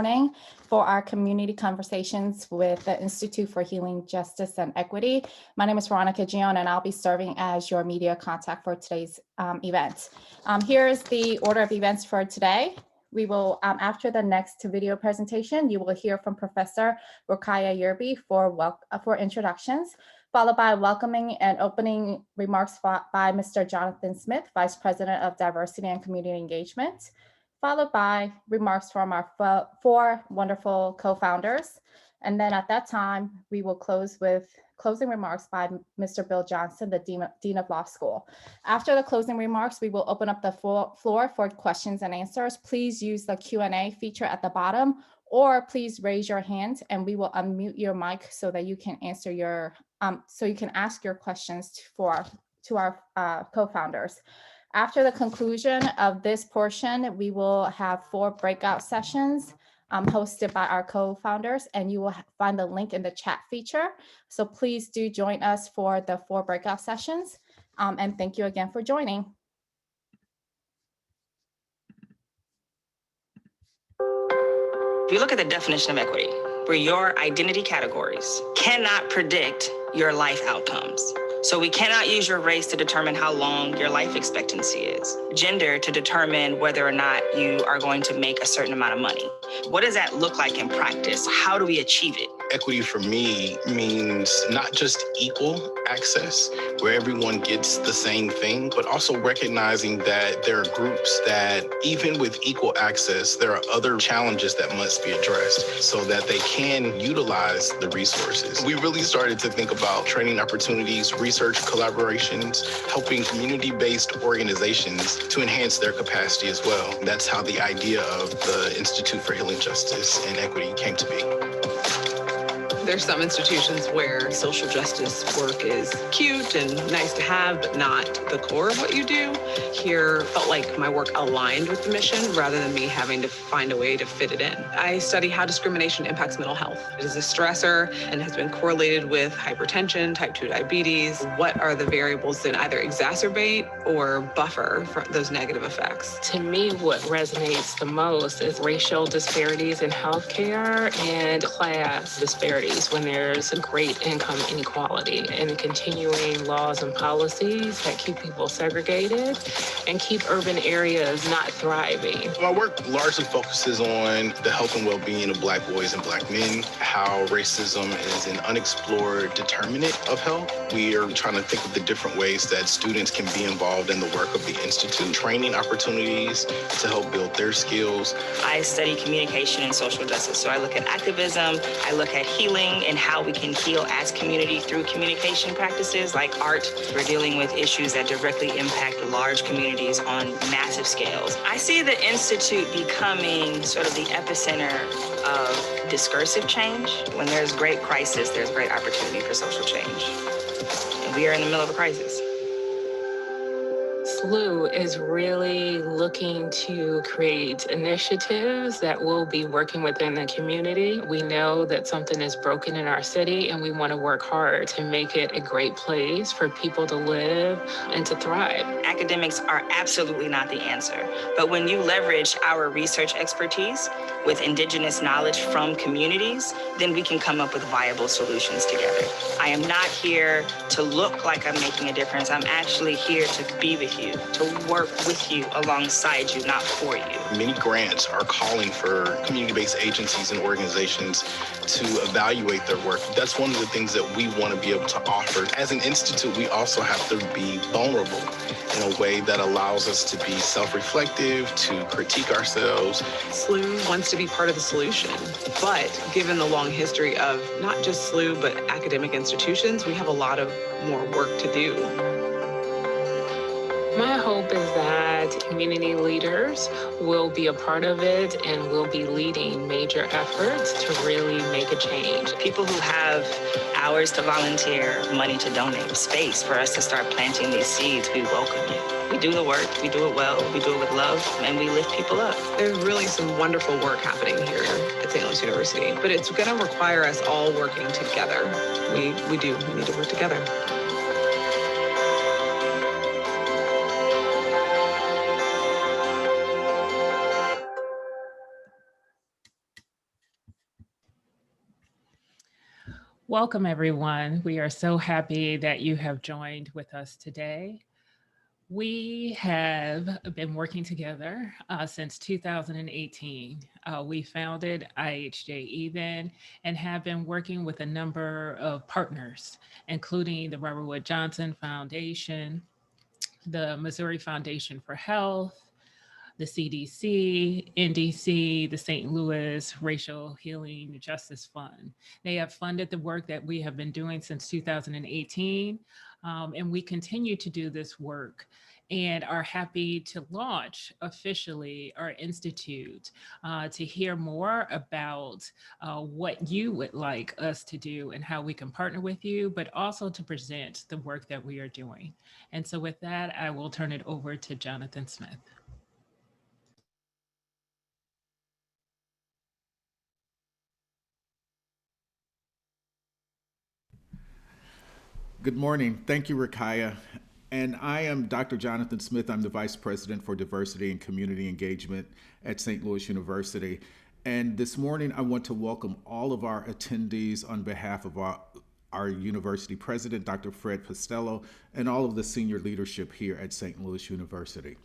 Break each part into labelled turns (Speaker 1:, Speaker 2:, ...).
Speaker 1: morning for our community conversations with the Institute for Healing, Justice, and Equity. My name is Veronica Gion, and I'll be serving as your media contact for today's event. Here is the order of events for today. We will, after the next video presentation, you will hear from Professor Rukaya Yerbi for introductions, followed by welcoming and opening remarks by Mr. Jonathan Smith, Vice President of Diversity and Community Engagement, followed by remarks from our four wonderful co-founders. And then at that time, we will close with closing remarks by Mr. Bill Johnson, the Dean of Law School. After the closing remarks, we will open up the floor for questions and answers. Please use the Q&A feature at the bottom, or please raise your hand and we will unmute your mic so that you can answer your, so you can ask your questions to our co-founders. After the conclusion of this portion, we will have 4 breakout sessions hosted by our co-founders, and you will find the link in the chat feature. So please do join us for the 4 breakout sessions. And thank you again for joining.
Speaker 2: If you look at the definition of equity, where your identity categories cannot predict your life outcomes. So we cannot use your race to determine how long your life expectancy is, gender to determine whether or not you are going to make a certain amount of money. What does that look like in practice? How do we achieve it?
Speaker 3: Equity for me means not just equal access, where everyone gets the same thing, but also recognizing that there are groups that, even with equal access, there are other challenges that must be addressed so that they can utilize the resources. We really started to think about training opportunities, research collaborations, helping community-based organizations to enhance their capacity as well. That's how the idea of the Institute for Healing, Justice, and Equity came to be.
Speaker 4: There's some institutions where social justice work is cute and nice to have, but not the core of what you do. Here, felt like my work aligned with the mission rather than me having to find a way to fit it in. I study how discrimination impacts mental health. It is a stressor and has been correlated with hypertension, type 2 diabetes. What are the variables that either exacerbate or buffer for those negative effects?
Speaker 5: To me, what resonates the most is racial disparities in healthcare and class disparities when there's a great income inequality, and continuing laws and policies that keep people segregated and keep urban areas not thriving.
Speaker 3: My work largely focuses on the health and well-being of Black boys and Black men, how racism is an unexplored determinant of health. We are trying to think of the different ways that students can be involved in the work of the Institute, training opportunities to help build their skills.
Speaker 2: I study communication and social justice, so I look at activism, I look at healing and how we can heal as community through communication practices like art. We're dealing with issues that directly impact large communities on massive scales. I see the Institute becoming sort of the epicenter of discursive change. When there's great crisis, there's great opportunity for social change. And we are in the middle of a crisis.
Speaker 5: SLU is really looking to create initiatives that will be working within the community. We know that something is broken in our city, and we want to work hard to make it a great place for people to live and to thrive.
Speaker 2: Academics are absolutely not the answer, but when you leverage our research expertise with indigenous knowledge from communities, then we can come up with viable solutions together. I am not here to look like I'm making a difference. I'm actually here to be with you, to work with you, alongside you, not for you.
Speaker 3: Many grants are calling for community-based agencies and organizations to evaluate their work. That's one of the things that we want to be able to offer. As an institute, we also have to be vulnerable in a way that allows us to be self-reflective, to critique ourselves.
Speaker 4: SLU wants to be part of the solution, but given the long history of not just SLU, but academic institutions, we have a lot of more work to do.
Speaker 5: My hope is that community leaders will be a part of it and will be leading major efforts to really make a change.
Speaker 2: People who have hours to volunteer, money to donate, space for us to start planting these seeds, we welcome you. We do the work, we do it well, we do it with love, and we lift people up.
Speaker 4: There's really some wonderful work happening here at St. Louis University, but it's going to require us all working together. We need to work together.
Speaker 5: Welcome, everyone. We are so happy that you have joined with us today. We have been working together since 2018. We founded IHJ then and have been working with a number of partners, including the Robert Wood Johnson Foundation, the Missouri Foundation for Health, the CDC, NDC, the St. Louis Racial Healing Justice Fund. They have funded the work that we have been doing since 2018, and we continue to do this work and are happy to launch officially our institute to hear more about what you would like us to do and how we can partner with you, but also to present the work that we are doing. And so with that, I will turn it over to Jonathan Smith.
Speaker 6: Good morning. Thank you, Rakaya. And I am Dr. Jonathan Smith. I'm the Vice President for Diversity and Community Engagement at St. Louis University. And this morning, I want to welcome all of our attendees on behalf of our university president, Dr. Fred Costello, and all of the senior leadership here at St. Louis University.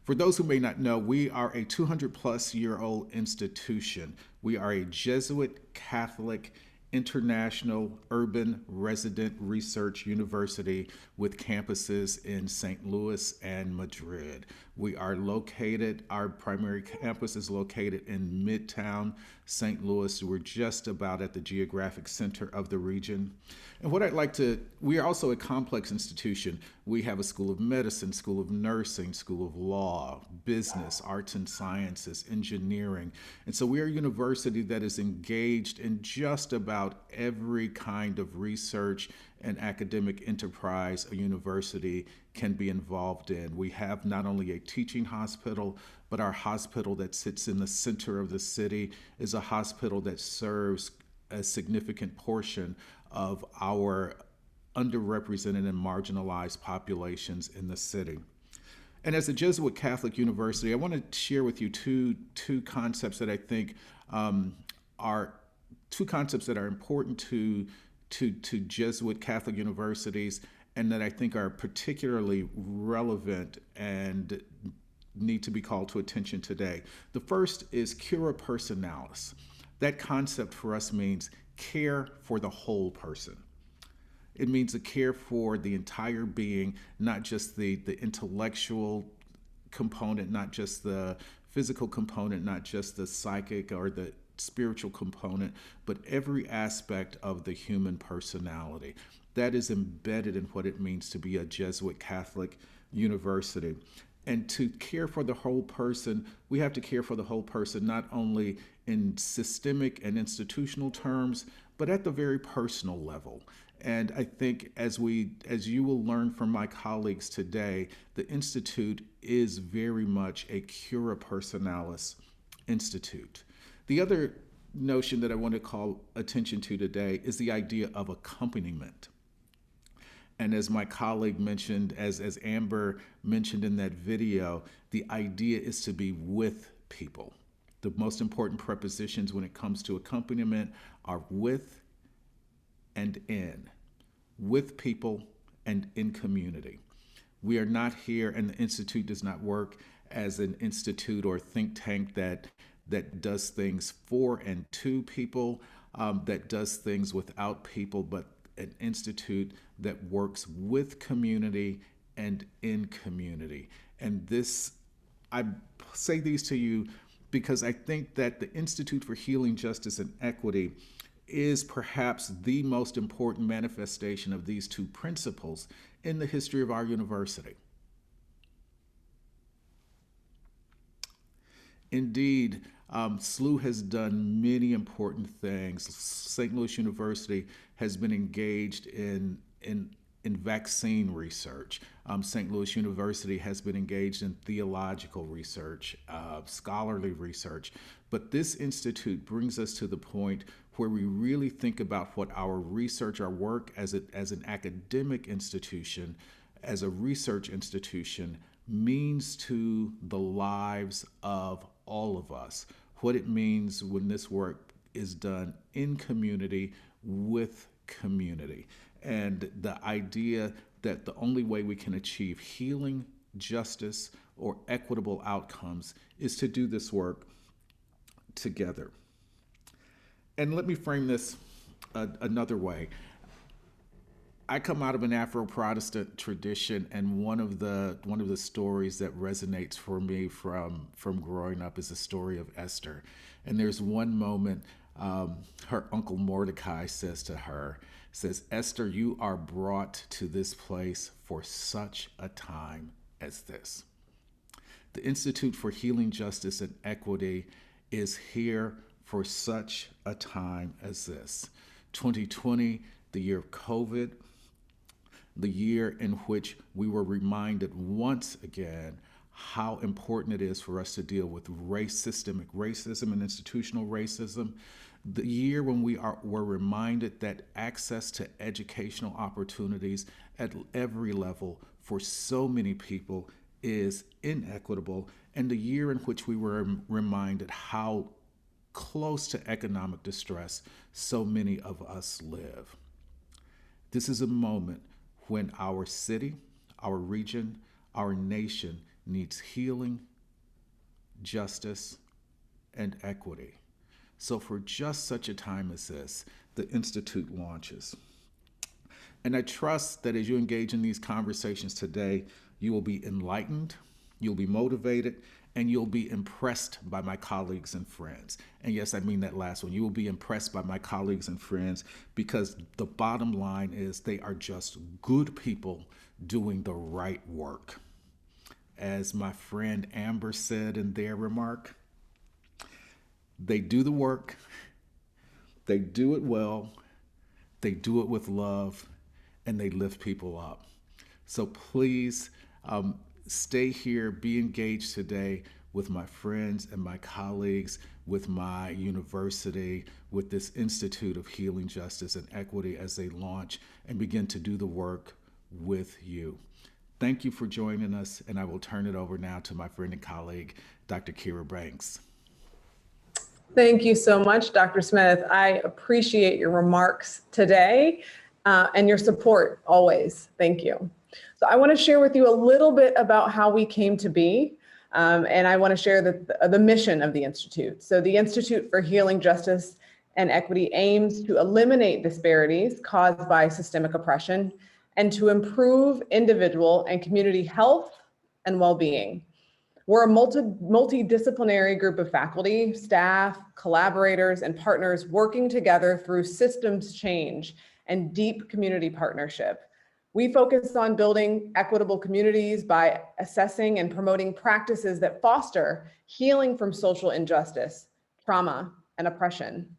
Speaker 6: For those who may not know, we are a 200-plus-year-old institution. We are a Jesuit Catholic international urban resident research university with campuses in St. Louis and Madrid. We are located, our primary campus is located in Midtown St. Louis. We're just about at the geographic center of the region. And what I'd like to, we are also a complex institution. We have a School of Medicine, School of Nursing, School of Law, Business, Arts and Sciences, Engineering. And so we are a university that is engaged in just about every kind of research and academic enterprise a university can be involved in. We have not only a teaching hospital, but our hospital that sits in the center of the city is a hospital that serves a significant portion of our underrepresented and marginalized populations in the city. And as a Jesuit Catholic university, I want to share with you two concepts that I think are two concepts that are important to Jesuit Catholic universities and that I think are particularly relevant and need to be called to attention today. The first is Cura Personalis. That concept for us means care for the whole person. It means a care for the entire being, not just the intellectual component, not just the physical component, not just the psychic or the spiritual component, but every aspect of the human personality. That is embedded in what it means to be a Jesuit Catholic university. And to care for the whole person, we have to care for the whole person not only in systemic and institutional terms, but at the very personal level. And I think as you will learn from my colleagues today, the Institute is very much a Cura Personalis Institute. The other notion that I want to call attention to today is the idea of accompaniment. And as my colleague mentioned, as Amber mentioned in that video, the idea is to be with people. The most important prepositions when it comes to accompaniment are with and in. With people and in community. We are not here, and the Institute does not work as an institute or think tank that does things for and to people, that does things without people, but an institute that works with community and in community. And this, I say these to you because I think that the Institute for Healing, Justice, and Equity is perhaps the most important manifestation of these two principles in the history of our university. Indeed, SLU has done many important things. St. Louis University has been engaged in vaccine research. St. Louis University has been engaged in theological research, scholarly research. But this institute brings us to the point where we really think about what our research, our work as an academic institution, as a research institution, means to the lives of all of us, what it means when this work is done in community with community. And the idea that the only way we can achieve healing, justice, or equitable outcomes is to do this work together. And let me frame this another way. I come out of an Afro-Protestant tradition, and one of the stories that resonates for me from growing up is the story of Esther. And there's one moment her uncle Mordecai says to her, "Esther, you are brought to this place for such a time as this." The Institute for Healing, Justice, and Equity is here for such a time as this. 2020, the year of COVID, the year in which we were reminded once again how important it is for us to deal with systemic racism and institutional racism. The year when were reminded that access to educational opportunities at every level for so many people is inequitable, and the year in which we were reminded how close to economic distress so many of us live. This is a moment when our city, our region, our nation needs healing, justice, and equity. So for just such a time as this, the Institute launches. And I trust that as you engage in these conversations today, you will be enlightened, you'll be motivated, and you'll be impressed by my colleagues and friends. And yes, I mean that last one. You will be impressed by my colleagues and friends, because the bottom line is they are just good people doing the right work. As my friend Amber said in their remark, they do the work, they do it well, they do it with love, and they lift people up. So please stay here, be engaged today with my friends and my colleagues, with my university, with this Institute of Healing, Justice, and Equity as they launch and begin to do the work with you. Thank you for joining us, and I will turn it over now to my friend and colleague, Dr. Cura Banks.
Speaker 4: Thank you so much, Dr. Smith. I appreciate your remarks today and your support always. Thank you. So I want to share with you a little bit about how we came to be, and I want to share the mission of the Institute. So the Institute for Healing, Justice, and Equity aims to eliminate disparities caused by systemic oppression and to improve individual and community health and well-being. We're a multidisciplinary group of faculty, staff, collaborators, and partners working together through systems change and deep community partnership. We focus on building equitable communities by assessing and promoting practices that foster healing from social injustice, trauma, and oppression.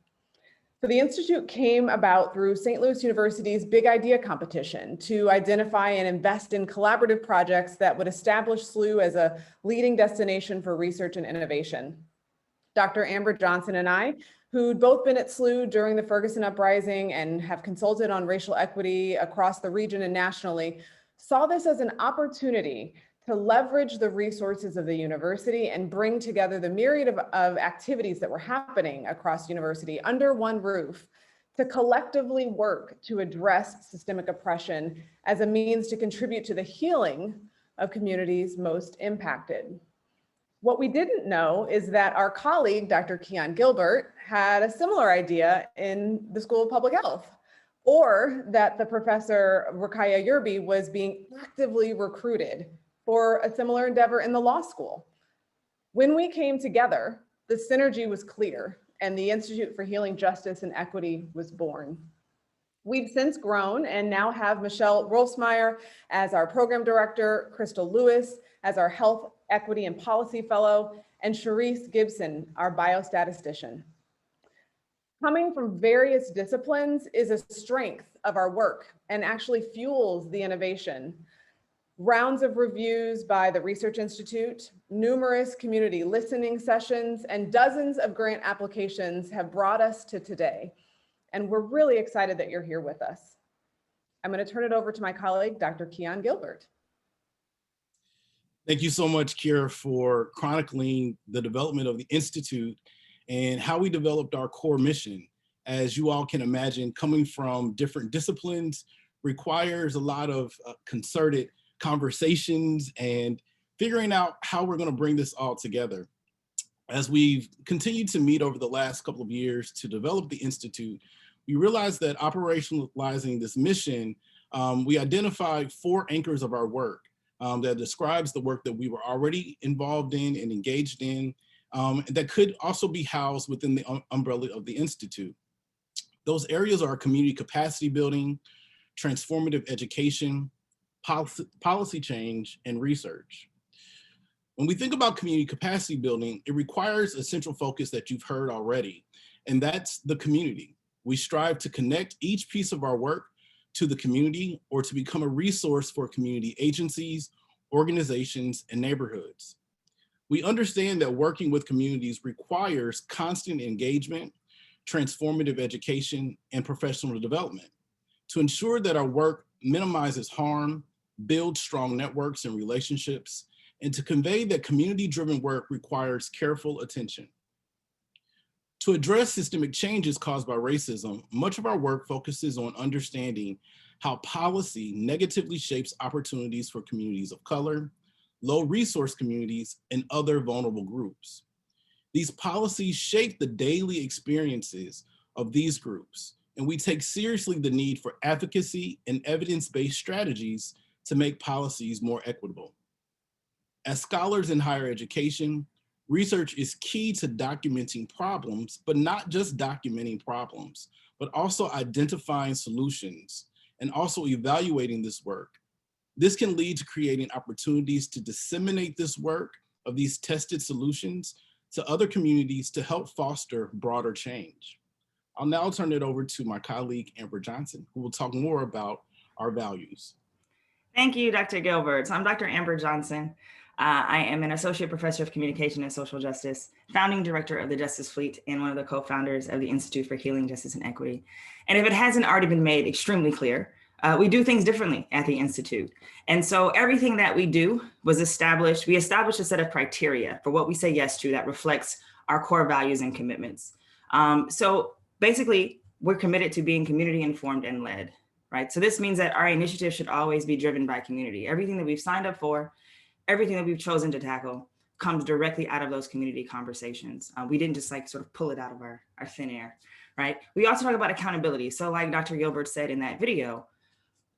Speaker 4: So the Institute came about through St. Louis University's Big Idea competition to identify and invest in collaborative projects that would establish SLU as a leading destination for research and innovation. Dr. Amber Johnson and I, who'd both been at SLU during the Ferguson Uprising and have consulted on racial equity across the region and nationally, saw this as an opportunity to leverage the resources of the university and bring together the myriad of activities that were happening across university under one roof to collectively work to address systemic oppression as a means to contribute to the healing of communities most impacted. What we didn't know is that our colleague, Dr. Keon Gilbert, had a similar idea in the School of Public Health, or that the Professor Rakaya Yerby was being actively recruited for a similar endeavor in the law school. When we came together, the synergy was clear, and the Institute for Healing, Justice, and Equity was born. We've since grown and now have Michelle Rolfsmeyer as our program director, Crystal Lewis as our Health, Equity, and Policy Fellow, and Sharice Gibson, our biostatistician. Coming from various disciplines is a strength of our work and actually fuels the innovation. Rounds of reviews by the Research Institute, numerous community listening sessions, and dozens of grant applications have brought us to today. And we're really excited that you're here with us. I'm going to turn it over to my colleague, Dr. Keon Gilbert.
Speaker 7: Thank you so much, Cura, for chronicling the development of the Institute and how we developed our core mission as you all can imagine, coming from different disciplines requires a lot of concerted conversations and figuring out how we're going to bring this all together. As we've continued to meet over the last couple of years to develop the Institute, we realized that operationalizing this mission, we identified 4 anchors of our work that describes the work that we were already involved in and engaged in, that could also be housed within the umbrella of the Institute. Those areas are community capacity building, transformative education, policy change, and research. When we think about community capacity building, it requires a central focus that you've heard already, and that's the community. We strive to connect each piece of our work to the community or to become a resource for community agencies, organizations, and neighborhoods. We understand that working with communities requires constant engagement, transformative education, and professional development to ensure that our work minimizes harm, builds strong networks and relationships, and to convey that community-driven work requires careful attention. To address systemic changes caused by racism, much of our work focuses on understanding how policy negatively shapes opportunities for communities of color, low-resource communities, and other vulnerable groups. These policies shape the daily experiences of these groups, and we take seriously the need for advocacy and evidence-based strategies to make policies more equitable. As scholars in higher education, research is key to documenting problems, but not just documenting problems, but also identifying solutions and also evaluating this work. This can lead to creating opportunities to disseminate this work of these tested solutions to other communities to help foster broader change. I'll now turn it over to my colleague, Amber Johnson, who will talk more about our values.
Speaker 2: Thank you, Dr. Gilbert. So I'm Dr. Amber Johnson. I am an associate professor of communication and social justice, founding director of the Justice Fleet, and one of the co-founders of the Institute for Healing, Justice, and Equity. And if it hasn't already been made extremely clear, we do things differently at the Institute. And so everything that we do was established, we established a set of criteria for what we say yes to that reflects our core values and commitments. So basically, we're committed to being community informed and led, right? So this means that our initiative should always be driven by community. Everything that we've signed up for, everything that we've chosen to tackle comes directly out of those community conversations. We didn't just like sort of pull it out of our thin air, right? We also talk about accountability. So like Dr. Gilbert said in that video,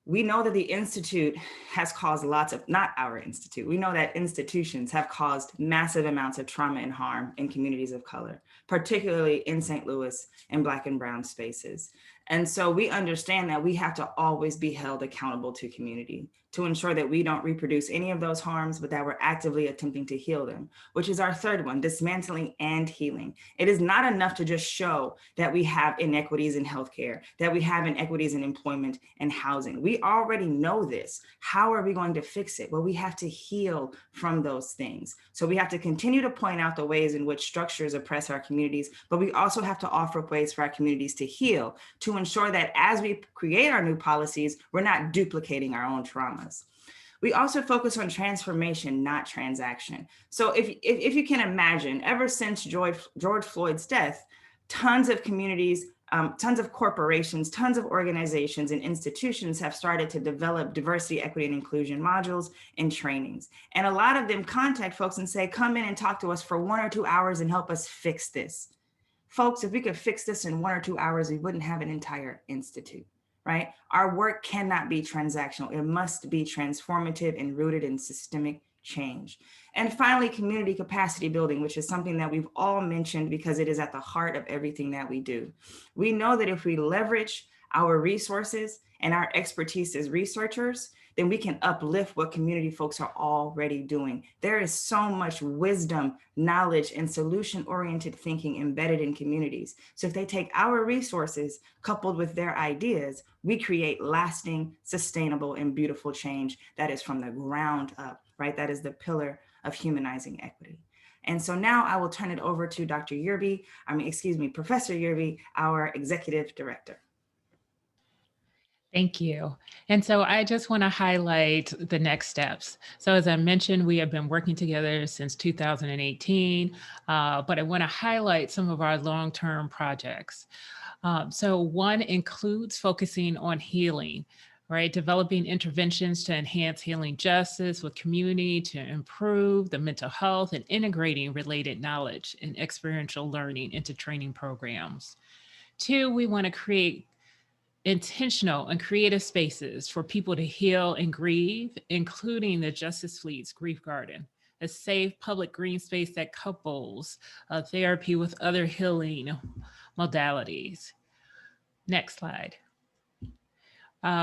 Speaker 2: we know that the Institute has caused lots of, not our Institute, we know that institutions have caused massive amounts of trauma and harm in communities of color, particularly in St. Louis and Black and Brown spaces. And so we understand that we have to always be held accountable to community to ensure that we don't reproduce any of those harms, but that we're actively attempting to heal them, which is our third one, dismantling and healing. It is not enough to just show that we have inequities in healthcare, that we have inequities in employment and housing. We already know this. How are we going to fix it? Well, we have to heal from those things. So we have to continue to point out the ways in which structures oppress our communities, but we also have to offer ways for our communities to heal, to ensure that as we create our new policies, we're not duplicating our own trauma. We also focus on transformation, not transaction. So if you can imagine, ever since George Floyd's death, tons of communities, tons of corporations, tons of organizations and institutions have started to develop diversity, equity, and inclusion modules and trainings. And a lot of them contact folks and say, come in and talk to us for 1 or 2 hours and help us fix this. Folks, if we could fix this in 1 or 2 hours, we wouldn't have an entire institute. Right? Our work cannot be transactional. It must be transformative and rooted in systemic change. And finally, community capacity building, which is something that we've all mentioned because it is at the heart of everything that we do. We know that if we leverage our resources and our expertise as researchers, then we can uplift what community folks are already doing. There is so much wisdom, knowledge, and solution-oriented thinking embedded in communities. So if they take our resources coupled with their ideas, we create lasting, sustainable, and beautiful change that is from the ground up, right? That is the pillar of humanizing equity. And so now I will turn it over to Professor Yerby, our executive director.
Speaker 5: Thank you. And so I just want to highlight the next steps. So as I mentioned, we have been working together since 2018, but I want to highlight some of our long-term projects. So one includes focusing on healing, right? Developing interventions to enhance healing justice with community to improve the mental health and integrating related knowledge and experiential learning into training programs. Two, we want to create intentional and creative spaces for people to heal and grieve, including the Justice Fleet's Grief Garden, a safe public green space that couples therapy with other healing modalities. Next slide.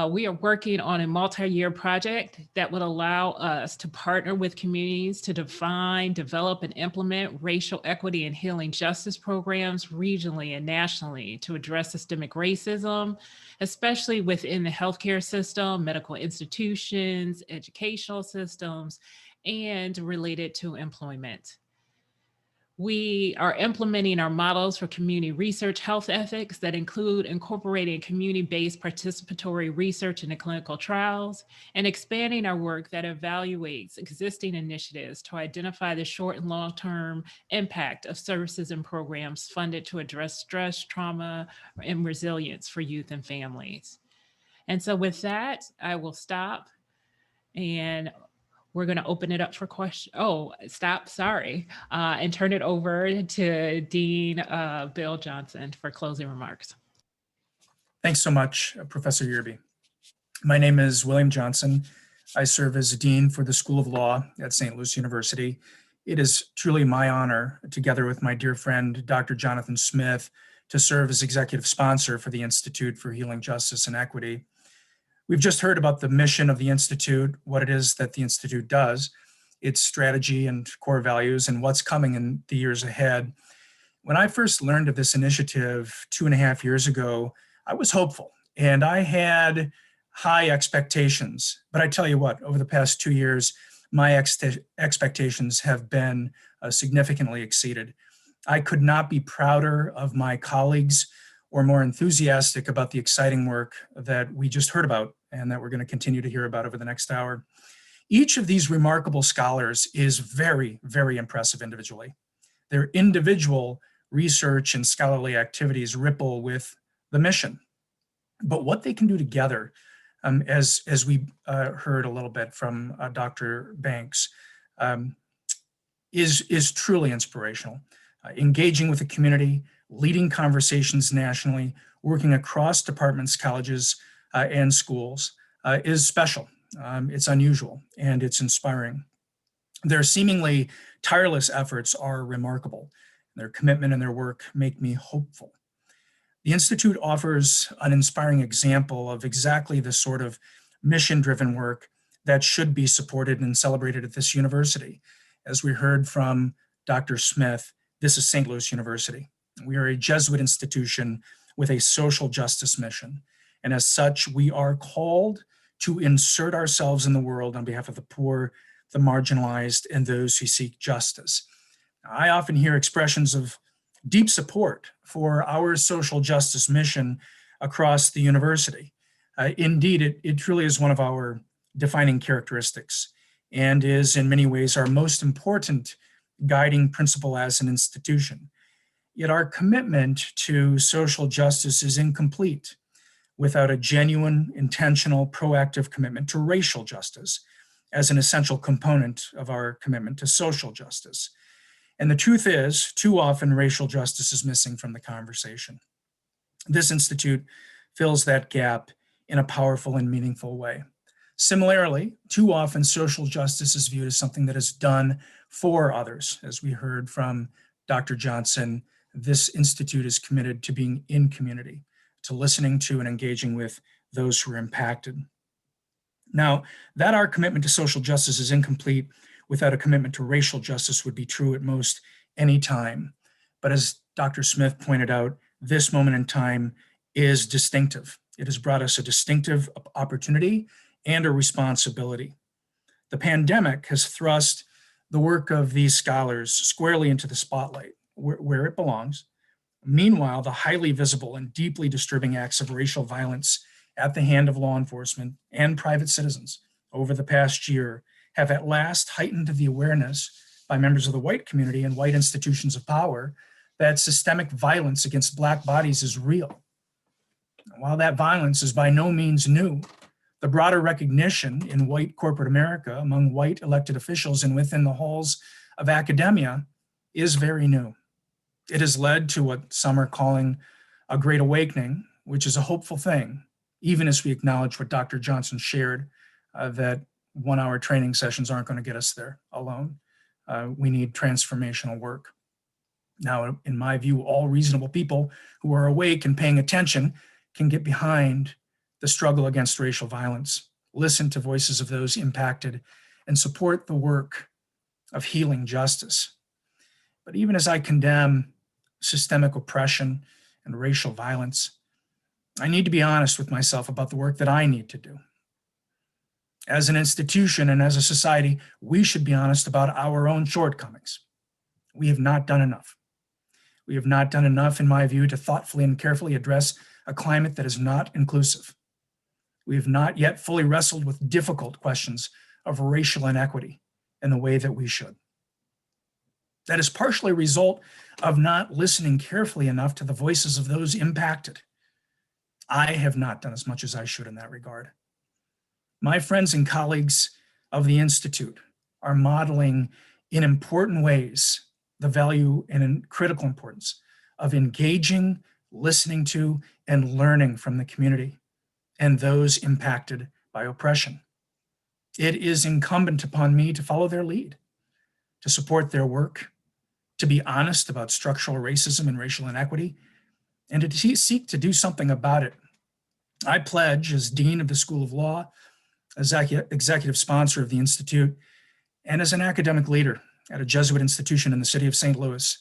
Speaker 5: We are working on a multi-year project that would allow us to partner with communities to define, develop, and implement racial equity and healing justice programs regionally and nationally to address systemic racism, especially within the healthcare system, medical institutions, educational systems, and related to employment. We are implementing our models for community research health ethics that include incorporating community-based participatory research into clinical trials and expanding our work that evaluates existing initiatives to identify the short and long-term impact of services and programs funded to address stress, trauma, and resilience for youth and families. And so with that, I will stop and we're going to open it up for questions. Oh, stop. Sorry. And turn it over to Dean Bill Johnson for closing remarks.
Speaker 8: Thanks so much, Professor Yerby. My name is William Johnson. I serve as Dean for the School of Law at St. Louis University. It is truly my honor, together with my dear friend, Dr. Jonathan Smith, to serve as executive sponsor for the Institute for Healing Justice and Equity. We've just heard about the mission of the Institute, what it is that the Institute does, its strategy and core values, and what's coming in the years ahead. When I first learned of this initiative 2.5 years ago, I was hopeful and I had high expectations. But I tell you what, over the past 2 years, my expectations have been significantly exceeded. I could not be prouder of my colleagues or more enthusiastic about the exciting work that we just heard about and that we're going to continue to hear about over the next hour. Each of these remarkable scholars is very, very impressive individually. Their individual research and scholarly activities ripple with the mission. But what they can do together, as we heard a little bit from Dr. Banks, is truly inspirational. Engaging with the community, leading conversations nationally, working across departments, colleges, and schools is special. It's unusual and it's inspiring. Their seemingly tireless efforts are remarkable. Their commitment and their work make me hopeful. The Institute offers an inspiring example of exactly the sort of mission-driven work that should be supported and celebrated at this university. As we heard from Dr. Smith, this is St. Louis University. We are a Jesuit institution with a social justice mission. And as such, we are called to insert ourselves in the world on behalf of the poor, the marginalized, and those who seek justice. I often hear expressions of deep support for our social justice mission across the university. Indeed, it truly is one of our defining characteristics and is in many ways our most important guiding principle as an institution. Yet our commitment to social justice is incomplete without a genuine, intentional, proactive commitment to racial justice as an essential component of our commitment to social justice. And the truth is, too often racial justice is missing from the conversation. This institute fills that gap in a powerful and meaningful way. Similarly, too often social justice is viewed as something that is done for others. As we heard from Dr. Johnson, this institute is committed to being in community, to listening to and engaging with those who are impacted. Now, that our commitment to social justice is incomplete without a commitment to racial justice would be true at most any time. But as Dr. Smith pointed out, this moment in time is distinctive. It has brought us a distinctive opportunity and a responsibility. The pandemic has thrust the work of these scholars squarely into the spotlight, where it belongs. Meanwhile, the highly visible and deeply disturbing acts of racial violence at the hand of law enforcement and private citizens over the past year have at last heightened the awareness by members of the white community and white institutions of power that systemic violence against Black bodies is real. While that violence is by no means new, the broader recognition in white corporate America among white elected officials and within the halls of academia is very new. It has led to what some are calling a great awakening, which is a hopeful thing, even as we acknowledge what Dr. Johnson shared, that 1-hour training sessions aren't going to get us there alone. We need transformational work. Now, in my view, all reasonable people who are awake and paying attention can get behind the struggle against racial violence, listen to voices of those impacted, and support the work of healing justice. But even as I condemn systemic oppression and racial violence, I need to be honest with myself about the work that I need to do. As an institution and as a society, we should be honest about our own shortcomings. We have not done enough. We have not done enough, in my view, to thoughtfully and carefully address a climate that is not inclusive. We have not yet fully wrestled with difficult questions of racial inequity in the way that we should. That is partially a result of not listening carefully enough to the voices of those impacted. I have not done as much as I should in that regard. My friends and colleagues of the Institute are modeling in important ways the value and in critical importance of engaging, listening to, and learning from the community and those impacted by oppression. It is incumbent upon me to follow their lead, to support their work, to be honest about structural racism and racial inequity, and to seek to do something about it. I pledge, as Dean of the School of Law, as executive sponsor of the Institute, and as an academic leader at a Jesuit institution in the city of St. Louis,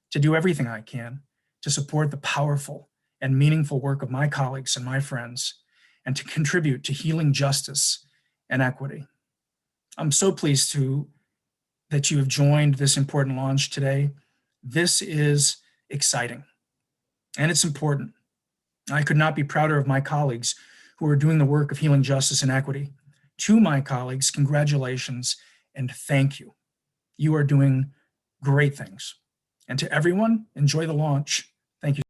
Speaker 8: to do everything I can to support the powerful and meaningful work of my colleagues and my friends, and to contribute to healing justice and equity. I'm so pleased that you have joined this important launch today. This is exciting, and it's important. I could not be prouder of my colleagues who are doing the work of healing justice and equity. To my colleagues, congratulations and thank you. You are doing great things. And to everyone, enjoy the launch. Thank you.